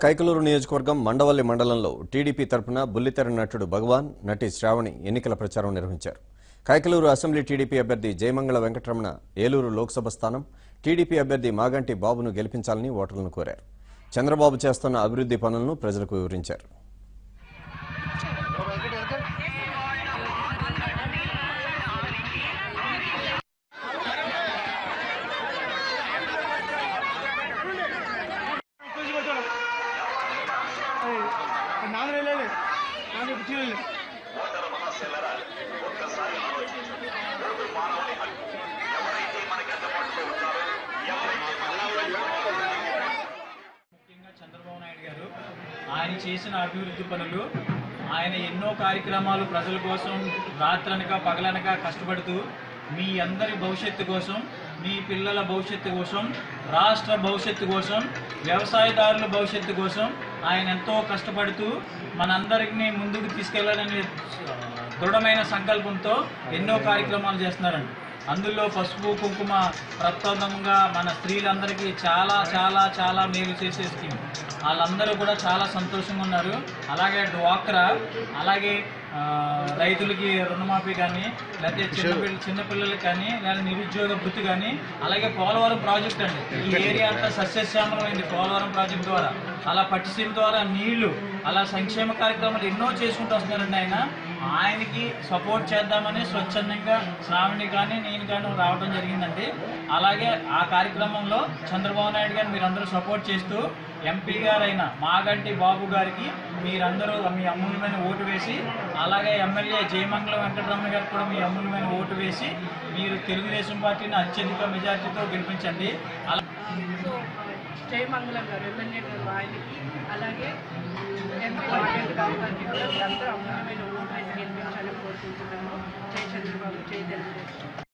కైకలూరు నియోజకవర్గం మండవల్లి మండలంలో టీడీపీ తరపున బుల్లితెర నటుడు భగవాన్, నటి శ్రావణి ఎన్నికల ప్రచారం నిర్వహించారు. కైకలూరు అసెంబ్లీ టీడీపీ అభ్యర్థి జయమంగళ వెంకటరమణ ఏలూరు లోక్సభ స్థానం, టీడీపీ అభ్యర్థి మాగంటి బాబును గెలిపించాలని ఓటర్లను కోరారు. చంద్రబాబు చేస్తున్న అభివృద్ధి పనులను ప్రజలకు వివరించారు. చంద్రబాబు నాయుడు గారు ఆయన చేసిన అభివృద్ధి పనులు, ఆయన ఎన్నో కార్యక్రమాలు ప్రజల కోసం రాత్రనక పగలనక కష్టపడుతూ మీ అందరి భవిష్యత్తు కోసం, మీ పిల్లల భవిష్యత్తు కోసం, రాష్ట్ర భవిష్యత్తు కోసం, వ్యవసాయదారుల భవిష్యత్తు కోసం ఆయన ఎంతో కష్టపడుతూ మనందరినీ ముందుకు తీసుకెళ్లాలనే దృఢమైన సంకల్పంతో ఎన్నో కార్యక్రమాలు చేస్తున్నారండి. అందులో పసుపు కుంకుమ ప్రప్రథమంగా మన స్త్రీలందరికీ చాలా చాలా చాలా మేలు చేసే స్కీమ్. వాళ్ళందరూ కూడా చాలా సంతోషంగా ఉన్నారు. అలాగే డ్వాక్రా, అలాగే రైతులకి రుణమాఫీ కానీ, లేకపోతే చిన్నపిల్లలకి కానీ, లేదా నిరుద్యోగ వృత్తి కానీ, అలాగే పోలవరం ప్రాజెక్ట్ అండి. ఈ ఏరియా అంతా సస్యశ్యామలమైంది పోలవరం ప్రాజెక్ట్ ద్వారా. అలా పట్టిసీమ ద్వారా నీళ్లు, అలా సంక్షేమ కార్యక్రమాలు ఎన్నో చేసుకుంటూ వస్తున్నారండి. ఆయనకి సపోర్ట్ చేద్దామని స్వచ్ఛందంగా శ్రావణి కానీ నేను కానీ రావడం జరిగిందండి. అలాగే ఆ కార్యక్రమంలో చంద్రబాబు నాయుడు గారిని మీరందరూ సపోర్ట్ చేస్తూ ఎంపీ గారైన మాగంటి బాబు గారికి మీరందరూ మీ అమూల్యమైన ఓటు వేసి, అలాగే ఎమ్మెల్యే జయమంగళ వెంకటరమణ గారికి కూడా మీ అమూల్యమైన ఓటు వేసి మీరు తెలుగుదేశం పార్టీని అత్యధిక మెజార్టీతో గెలిపించండి. జయమంగళం గారు ఎమ్మెల్యే గారు ఆయనకి, అలాగే ఎంపీ మాగంటి బాబు గారికి కూడా అందరూ అమూల్యమైన ఓటు వేసి గెలిపించాలని కోరుకుంటున్నాము. జై చంద్రబాబు, జై తెలుగుదేశం.